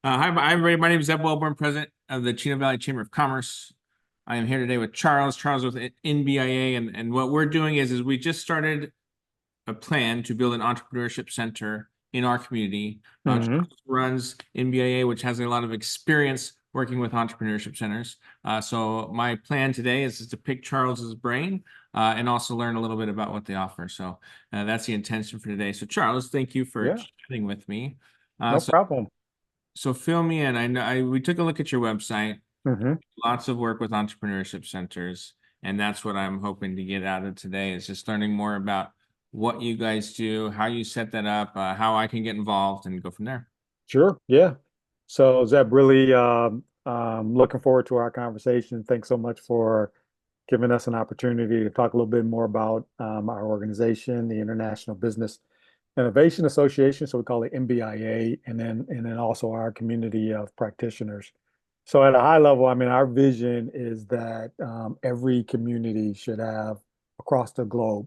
Hi, everybody. My name is Zeb Welborn, president of the Chino Valley Chamber of Commerce. I am here today with Charles with InBIA, and what we're doing is we just started a plan to build an entrepreneurship center in our community. Hmm. Charles runs InBIA, which has a lot of experience working with entrepreneurship centers. So my plan today is to pick Charles's brain and also learn a little bit about what they offer. So that's the intention for today. So Charles, thank you for Yeah, chatting with me. no So problem. fill me in. I know we took a look at your website. Hmm. Lots of work with entrepreneurship centers, and that's what I'm hoping to get out of today is just learning more about what you guys do, how you set that up, how I can get involved, and go from there. Sure. Yeah. So, Zeb, really looking forward to our conversation. Thanks so much for giving us an opportunity to talk a little bit more about our organization, the International Business Innovation Association. So we call it MBIA, and then also our community of practitioners. So at a high level, I mean, our vision is that every community should have across the globe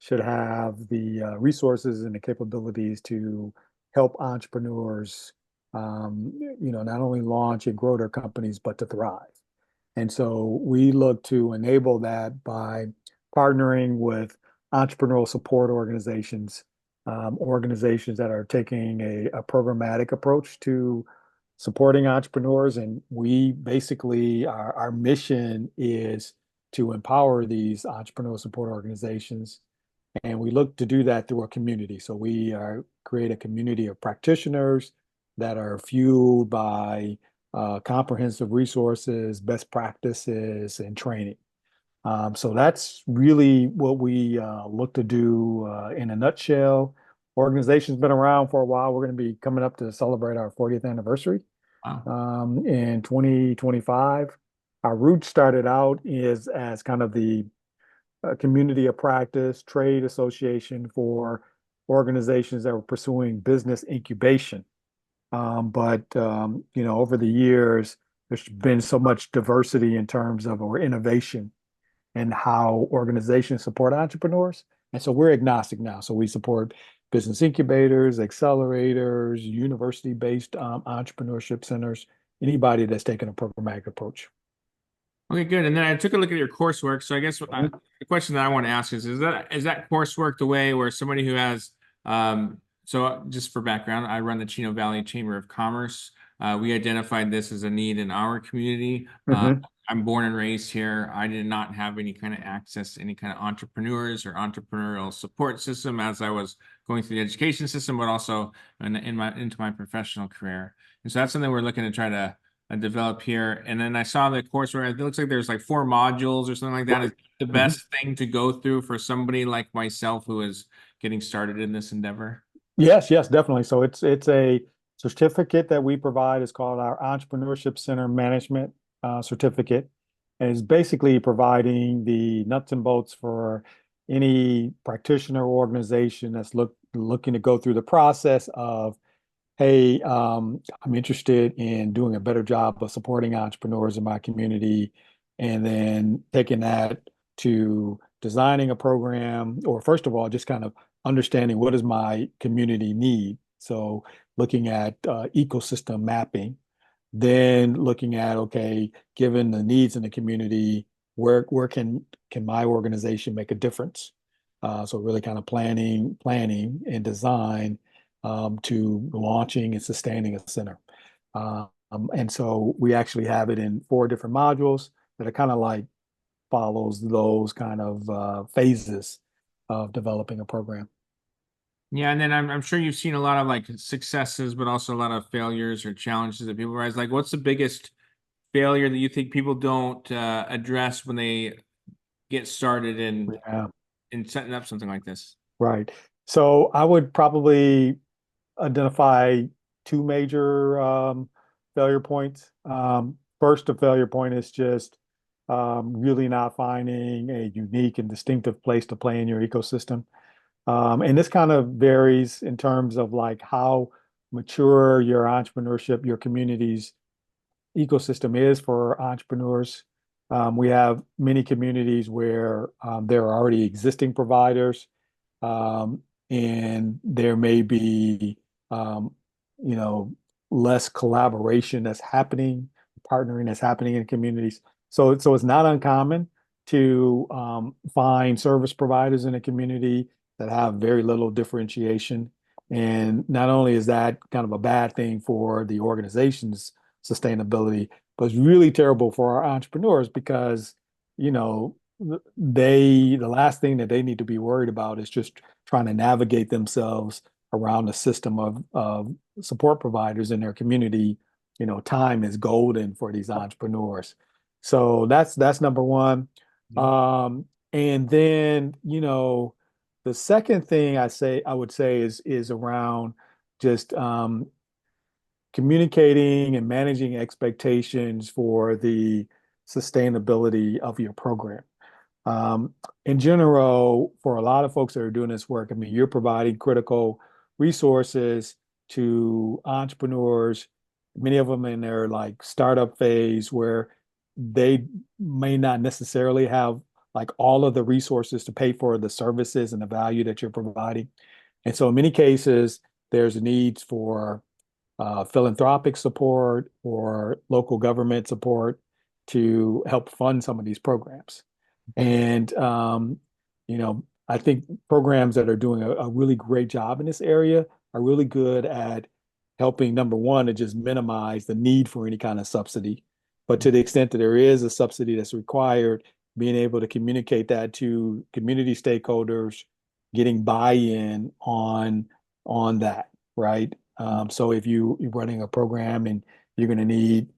should have the resources and the capabilities to help entrepreneurs, not only launch and grow their companies, but to thrive. And so we look to enable that by partnering with entrepreneurial support organizations, organizations that are taking a programmatic approach to supporting entrepreneurs. And we basically, our mission is to empower these entrepreneurial support organizations, and we look to do that through a community. So we create a community of practitioners that are fueled by comprehensive resources, best practices, and training. So that's really what we look to do in a nutshell. Organization's been around for a while. We're going to be coming up to celebrate our 40th anniversary Wow. in 2025. Our roots started out is as kind of the community of practice trade association for organizations that were pursuing business incubation. But over the years, there's been so much diversity in terms of or innovation and how organizations support entrepreneurs. And so we're agnostic now. So we support business incubators, accelerators, university-based entrepreneurship centers, anybody that's taking a programmatic approach. Okay, good. And then I took a look at your coursework. So I guess Mhm. the question that I want to ask is that coursework the way where somebody who has just for background, I run the Chino Valley Chamber of Commerce. We identified this as a need in our community. Mhm. I'm born and raised here. I did not have any kind of access to any kind of entrepreneurs or entrepreneurial support system as I was going through the education system, but also into my professional career. And so that's something we're looking to try to develop here. And then I saw the course where it looks like there's like 4 modules or something like that. Is Right. the Mhm. best thing to go through for somebody like myself who is getting started in this endeavor? Yes, yes, definitely. So it's a certificate that we provide. It's called our Entrepreneurship Center Management certificate, and it's basically providing the nuts and bolts for any practitioner or organization that's looking to go through the process of, hey, I'm interested in doing a better job of supporting entrepreneurs in my community, and then taking that to designing a program, or first of all, just kind of understanding what does my community need. So looking at ecosystem mapping, then looking at, okay, given the needs in the community, where can my organization make a difference? So really kind of planning and design to launching and sustaining a center. And so we actually have it in 4 different modules that are kind of like follows those kind of phases of developing a program. Yeah, and then I'm sure you've seen a lot of like successes, but also a lot of failures or challenges that people rise. Like, what's the biggest failure that you think people don't address when they get started Yeah, in setting up something like this? right. So I would probably identify two major failure points. First, the failure point is just really not finding a unique and distinctive place to play in your ecosystem. And this kind of varies in terms of like how mature your entrepreneurship, your community's ecosystem is for entrepreneurs. We have many communities where there are already existing providers, um, and there may be, um, you know, less collaboration that's happening, partnering that's happening in communities. So it's not uncommon to find service providers in a community that have very little differentiation. And not only is that kind of a bad thing for the organization's sustainability, but it's really terrible for our entrepreneurs because, you know, the last thing that they need to be worried about is just trying to navigate themselves around the system of support providers in their community. You know, time is golden for these entrepreneurs. So that's number one. Yeah. And then, you know, the second thing I would say is around just communicating and managing expectations for the sustainability of your program. Um, in general, for a lot of folks that are doing this work, I mean, you're providing critical resources to entrepreneurs, many of them in their like startup phase where they may not necessarily have like all of the resources to pay for the services and the value that you're providing. And so in many cases, there's needs for philanthropic support or local government support to help fund some of these programs. Okay. And, you know, I think programs that are doing a really great job in this area are really good at helping, number one, to just minimize the need for any kind of subsidy. But to the extent that there is a subsidy that's required, being able to communicate that to community stakeholders, getting buy-in on that, right? So if you're running a program and you're going to need,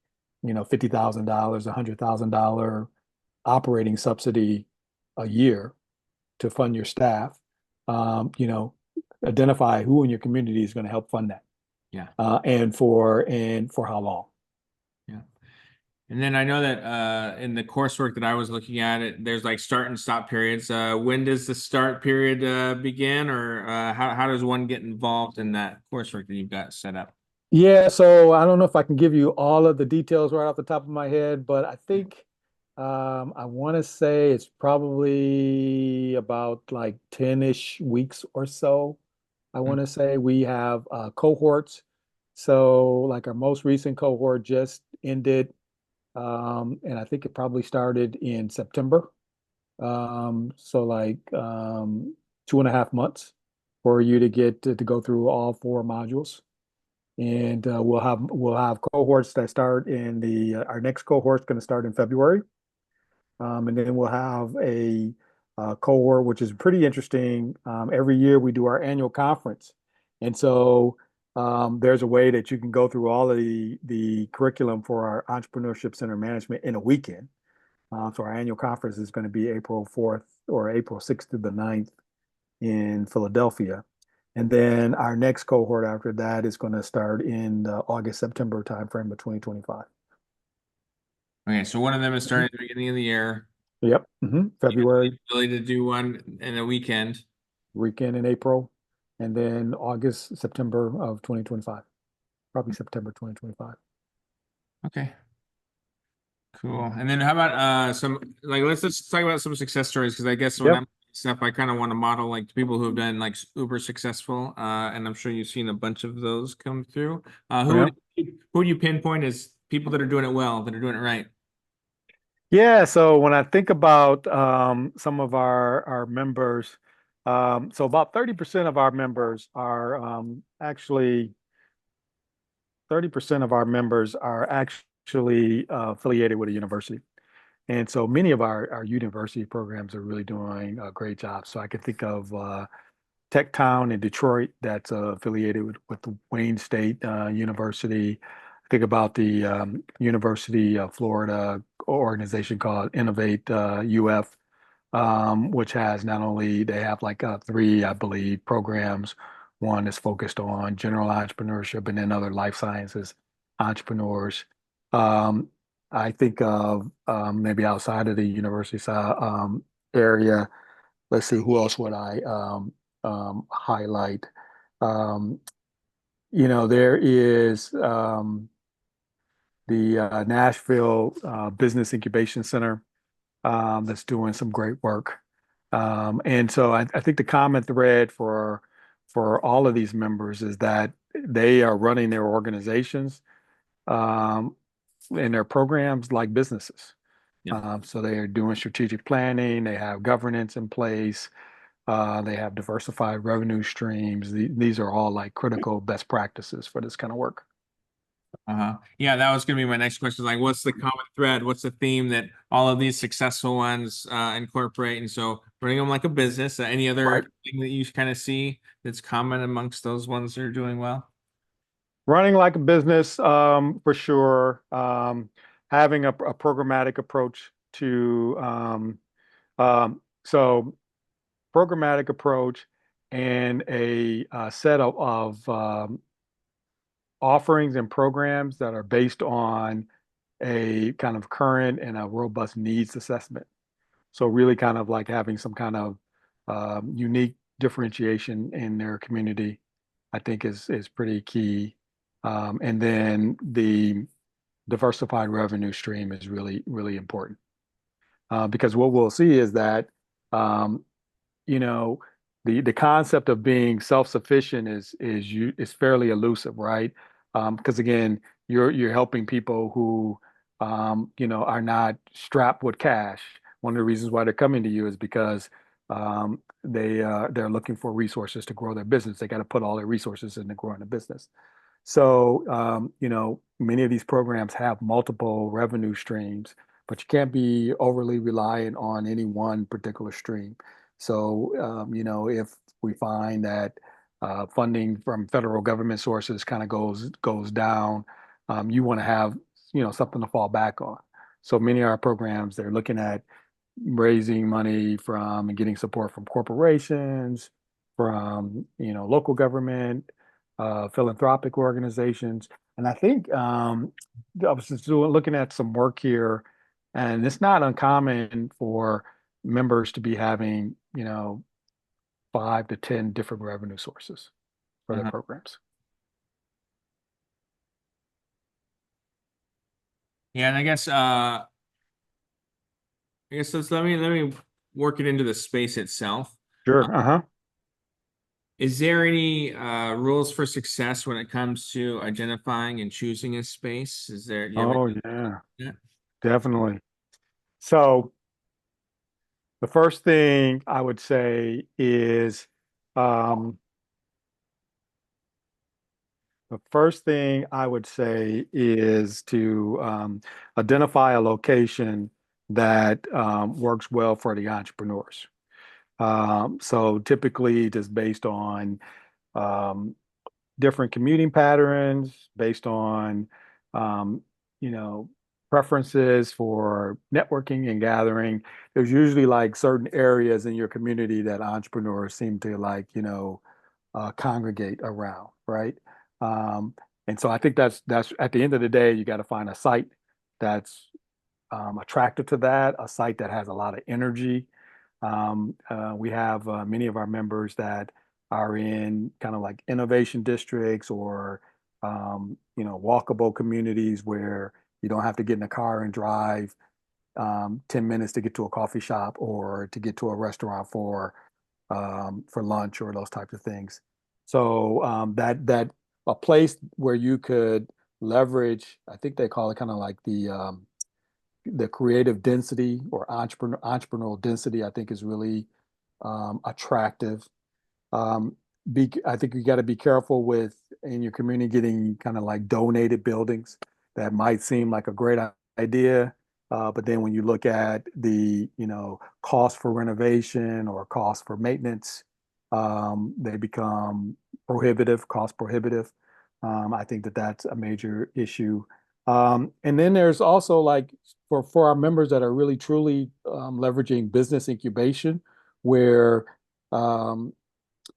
you know, $50,000, $100,000 operating subsidy a year to fund your staff, you know, identify who in your community is going to help fund that, Yeah. and for how long. Yeah. And then I know that in the coursework that I was looking at, there's like start and stop periods. When does the start period begin, or how does one get involved in that coursework that you've got set up? Yeah, so I don't know if I can give you all of the details right off the top of my head, but I think I want to say it's probably about like 10-ish weeks or so. I Mm. want to say we have cohorts. So like our most recent cohort just ended, and I think it probably started in September. So like 2.5 months for you to get to go through all four modules. And we'll have cohorts that start in the our next cohort's going to start in February. And then we'll have a cohort, which is pretty interesting. Every year we do our annual conference. And so there's a way that you can go through all of the curriculum for our Entrepreneurship Center Management in a weekend. So our annual conference is going to be April 4th or April 6th to the 9th in Philadelphia. And then our next cohort after that is going to start in the August, September timeframe of 2025. Okay, so one of them is starting at the beginning of the year. Yep. You got the February ability to do one in a weekend. weekend in April, and then August, September of 2025. Probably September 2025. Okay. Cool. And then how about some like let's talk about some success stories because I guess when Yep. I'm stuff I kind of want to model like people who have been like uber successful and I'm sure you've seen a bunch of those come through. Yep. Who do you pinpoint as people that are doing it well, that are doing it right? Yeah, so when I think about some of our members, so about 30% of our members are actually 30% of our members are actually affiliated with a university. And so many of our university programs are really doing a great job. So I can think of Tech Town in Detroit that's affiliated with the Wayne State University. Think about the University of Florida organization called Innovate UF, which has not only they have like three, I believe, programs. One is focused on general entrepreneurship, and then other life sciences entrepreneurs. Um, I think of maybe outside of the university side, area. Let's see, who else would I highlight? Um, you know, there is the Nashville Business Incubation Center that's doing some great work. And so I think the common thread for all of these members is that they are running their organizations um, and their programs like businesses. Yeah. So they are doing strategic planning, they have governance in place, they have diversified revenue streams. These are all like critical best practices for this kind of work. Uh-huh. Yeah, that was gonna be my next question. Like, what's the common thread? What's the theme that all of these successful ones incorporate? And so running them like a business, any other Right. thing that you kind of see that's common amongst those ones that are doing well? Running like a business, for sure. Having a programmatic approach to so programmatic approach and a set of offerings and programs that are based on a kind of current and a robust needs assessment. So really kind of like having some kind of unique differentiation in their community, I think is pretty key. And then the diversified revenue stream is really, really important. Because what we'll see is that um, you know, the concept of being self-sufficient is fairly elusive, right? Because again, you're helping people who are not strapped with cash. One of the reasons why they're coming to you is because they're looking for resources to grow their business. They got to put all their resources into growing a business. So, many of these programs have multiple revenue streams, but you can't be overly reliant on any one particular stream. So, if we find that funding from federal government sources kind of goes down, you want to have, something to fall back on. So many of our programs, they're looking at raising money from and getting support from corporations, from local government, philanthropic organizations, and I think I was just looking at some work here, and it's not uncommon for members to be having 5 to 10 different revenue sources for their Uh-huh. programs. Yeah, and I guess let me work it into the space itself. Uh, Sure. Uh-huh. is there any rules for success when it comes to identifying and choosing a space? Is there, you ever Oh think yeah, about definitely. So the first thing I would say is um, the first thing I would say is to identify a location that works well for the entrepreneurs. So typically, just based on um, different commuting patterns, based on um, you know preferences for networking and gathering. There's usually like certain areas in your community that entrepreneurs seem to like, congregate around, right? Um, and so I think that's at the end of the day, you got to find a site that's attracted to that, a site that has a lot of energy. We have many of our members that are in kind of like innovation districts or walkable communities where you don't have to get in a car and drive 10 minutes to get to a coffee shop or to get to a restaurant for lunch or those types of things. So that a place where you could leverage, I think they call it kind of like the creative density or entrepreneurial density, I think is really attractive. Um, I think you got to be careful with in your community getting kind of like donated buildings that might seem like a great idea, but then when you look at the cost for renovation or cost for maintenance, they become cost prohibitive. I think that that's a major issue. And then there's also like for our members that are really truly leveraging business incubation, where um,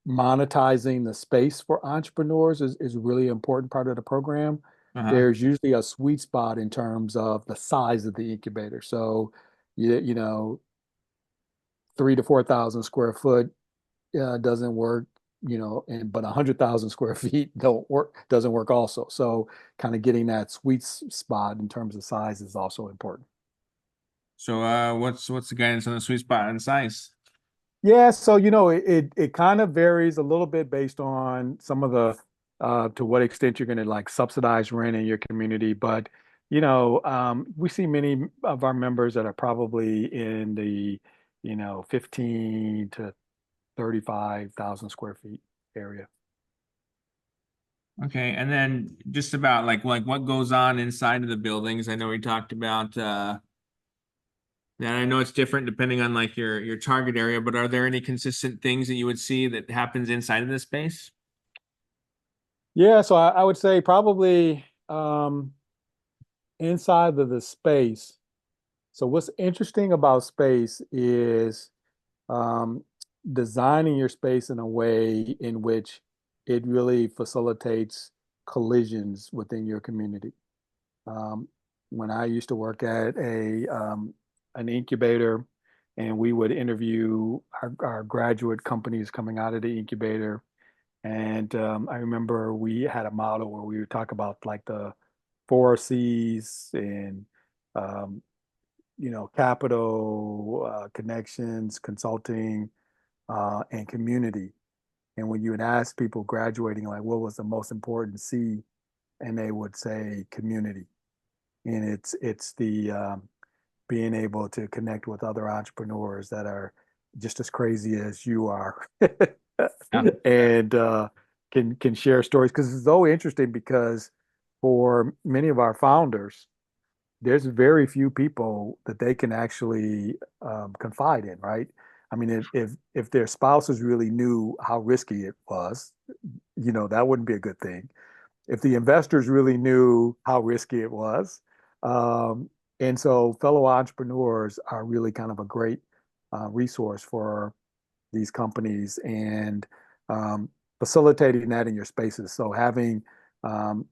monetizing the space for entrepreneurs is a really important part of the program. uh-huh. There's usually a sweet spot in terms of the size of the incubator. So, you know, 3 to 4,000 square foot doesn't work, and but 100,000 square feet doesn't work also. So, kind of getting that sweet spot in terms of size is also important. So what's the guidance on the sweet spot and size? Yeah, so it kind of varies a little bit based on some of the to what extent you're going to like subsidize rent in your community. But, we see many of our members that are probably in the, 15 to 35,000 square feet area. Okay, and then just about like what goes on inside of the buildings. I know we talked about that. I know it's different depending on like your target area, but are there any consistent things that you would see that happens inside of this space? Yeah, so I would say probably inside of the space. So what's interesting about space is um, designing your space in a way in which it really facilitates collisions within your community. Um, when I used to work at an incubator, and we would interview our graduate companies coming out of the incubator, and I remember we had a model where we would talk about like the four C's and um, capital, connections, consulting, and community. And when you would ask people graduating, like, what was the most important C, and they would say community. And it's the being able to connect with other entrepreneurs that are just as crazy as you are, Yeah. and can share stories. Because it's so interesting because for many of our founders, there's very few people that they can actually confide in, right? I mean, if their spouses really knew how risky it was, that wouldn't be a good thing. If the investors really knew how risky it was, um, and so fellow entrepreneurs are really kind of a great resource for these companies and facilitating that in your spaces. So um,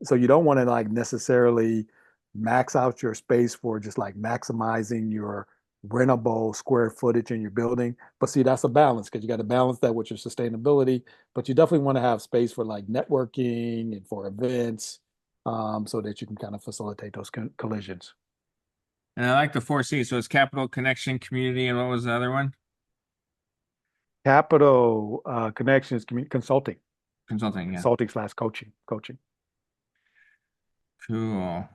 so you don't want to like necessarily max out your space for just like maximizing your rentable square footage in your building. But see, that's a balance because you got to balance that with your sustainability. But you definitely want to have space for like networking and for events, so that you can kind of facilitate those collisions. And I like the four C's. So it's capital, connection, community, and what was the other one? Capital, connections, consulting, Consulting, yeah. consulting/coaching. Cool.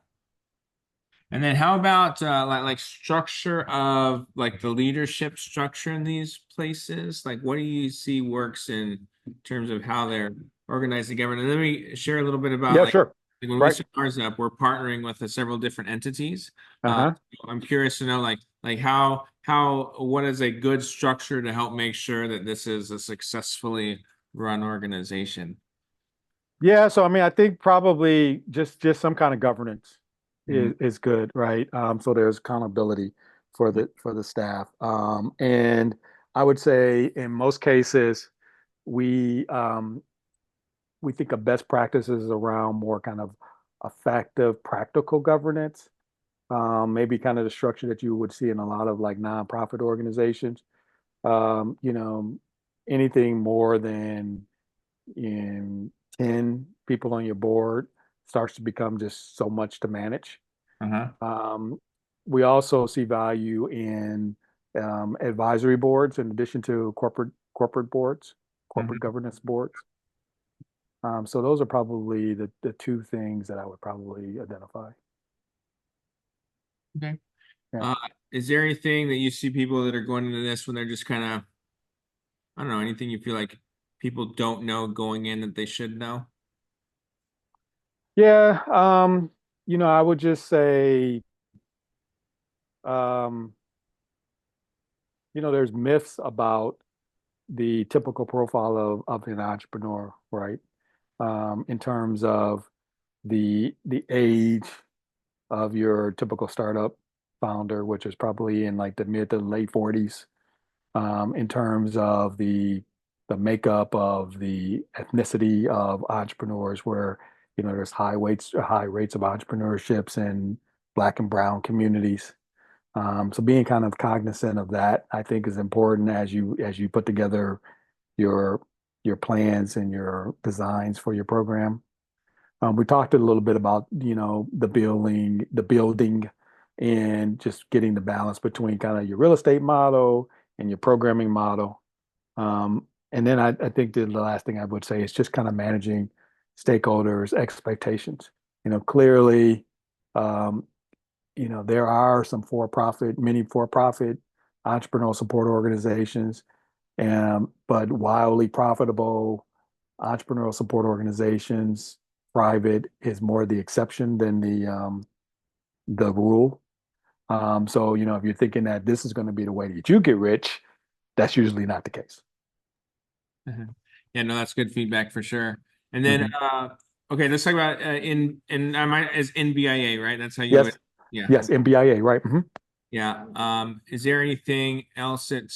And then how about like structure of like the leadership structure in these places? Like what do you see works in terms of how they're organized together? And let me share a little bit about Yeah, sure. like when we Right. set ours up, we're partnering with several different entities. Uh-huh. I'm curious to know like how what is a good structure to help make sure that this is a successfully run organization? Yeah, so I mean, I think probably just some kind of governance Mhm. is good, right? So there's accountability for the staff. And I would say in most cases, we we think of best practices around more kind of effective, practical governance. Maybe kind of the structure that you would see in a lot of like nonprofit organizations. Um, you know, anything more than in 10 people on your board starts to become just so much to manage. Uh-huh. Um, we also see value in advisory boards in addition to corporate boards, corporate Mhm. governance boards. So those are probably the two things that I would probably identify. Okay. Yeah. Uh, is there anything that you see people that are going into this when they're just kind of, I don't know, anything you feel like people don't know going in that they should know? Yeah. I would just say, um, there's myths about the typical profile of an entrepreneur, right? In terms of the age of your typical startup founder, which is probably in like the mid to late 40s, in terms of the makeup of the ethnicity of entrepreneurs, where there's high rates of entrepreneurships in Black and Brown communities. So being kind of cognizant of that, I think, is important as you put together your your plans and your designs for your program. We talked a little bit about, the building, and just getting the balance between kind of your real estate model and your programming model. And then I think the last thing I would say is just kind of managing stakeholders' expectations. Clearly, um, there are some many for-profit entrepreneurial support organizations, but wildly profitable entrepreneurial support organizations, private is more the exception than the rule. So, if you're thinking that this is going to be the way that you get rich, that's usually not the case. Mhm. Yeah, no, that's good feedback for sure. And then, Mhm. okay, let's talk about in I might as NBIA, right? That's how you would, Yes, yeah, yes, InBIA, right? yeah. Is there anything else that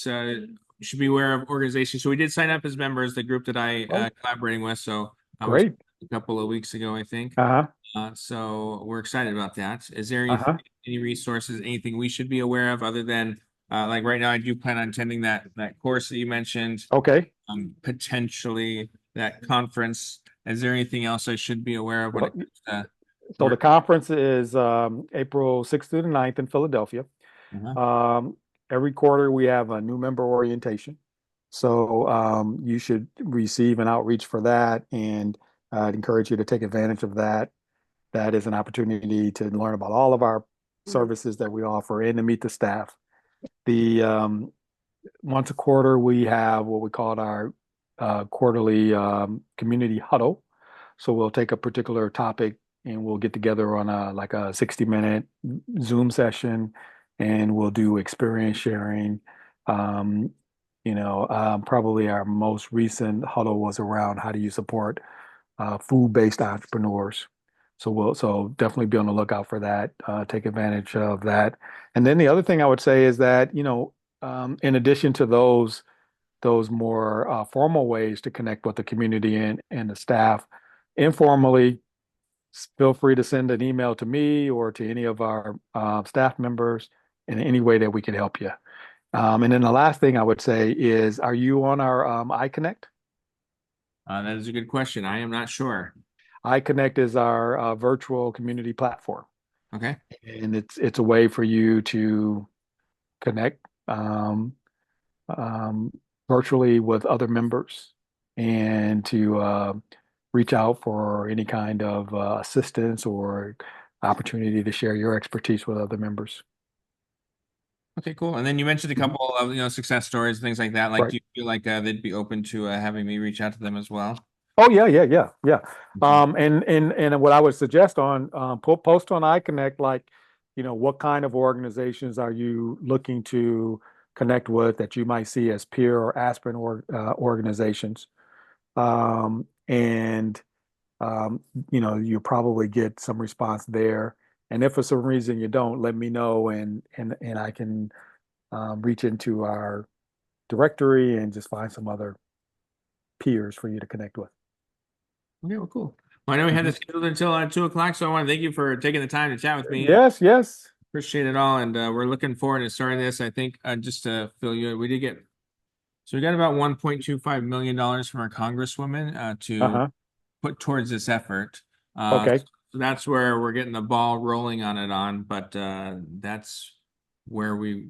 should be aware of organizations? So we did sign up as members, the group that I Oh, collaborating with. So I was great. a couple of weeks ago, I think. Uh-huh. So we're excited about that. Is there Uh-huh. any resources, anything we should be aware of other than like right now? I do plan on attending that course that you mentioned. Okay. Potentially that conference. Is there anything else I should be aware of when Well, it comes to so the work? conference is April 6th through the 9th in Philadelphia. Uh-huh. Um, every quarter we have a new member orientation. So you should receive an outreach for that, and I'd encourage you to take advantage of that. That is an opportunity to learn about all of our services that we offer and to meet the staff. The Once a quarter, we have what we call our quarterly community huddle. So we'll take a particular topic and we'll get together on a 60-minute Zoom session, and we'll do experience sharing. Um, Probably our most recent huddle was around how do you support food-based entrepreneurs. So definitely be on the lookout for that. Take advantage of that. And then the other thing I would say is that, in addition to those more formal ways to connect with the community and the staff, informally, feel free to send an email to me or to any of our staff members in any way that we can help you. And then the last thing I would say is, are you on our iConnect? That is a good question. I am not sure. iConnect is our virtual community platform, Okay. and it's a way for you to connect um, virtually with other members and to reach out for any kind of assistance or opportunity to share your expertise with other members. Okay, cool. And then you mentioned a Mhm. couple of, success stories and things like that. Like, Right. do you feel like they'd be open to having me reach out to them as well? Oh yeah, yeah, yeah, yeah. Okay. And what I would suggest on post on iConnect, like, what kind of organizations are you looking to connect with that you might see as peer or aspirant organizations? And you'll probably get some response there. And if for some reason you don't, let me know, and I can reach into our directory and just find some other peers for you to connect with. Okay, well, cool. Well, I know we had Mhm. this scheduled until 2 o'clock, so I want to thank you for taking the time to chat with me. Yes, yes. Appreciate it all, and we're looking forward to starting this. I think just to fill you, we did get so we got about $1.25 million from our congresswoman to Uh-huh. put towards this effort. Okay. So that's where we're getting the ball rolling on it but that's where we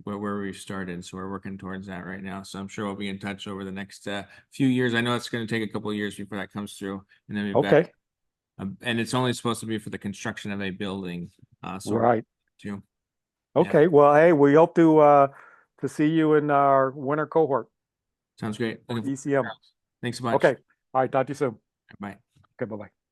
started. So we're working towards that right now. So I'm sure we'll be in touch over the next few years. I know it's going to take a couple of years before that comes through, and then we've got Okay. and it's only supposed to be for the construction of a building. So we're Right. too. Yeah, Okay. Well, hey, we hope to see you in our winter cohort sounds great. for Looking forward to it. ECM. Thanks so much. Okay. All right. Talk to you soon. Bye. Okay. Bye-bye.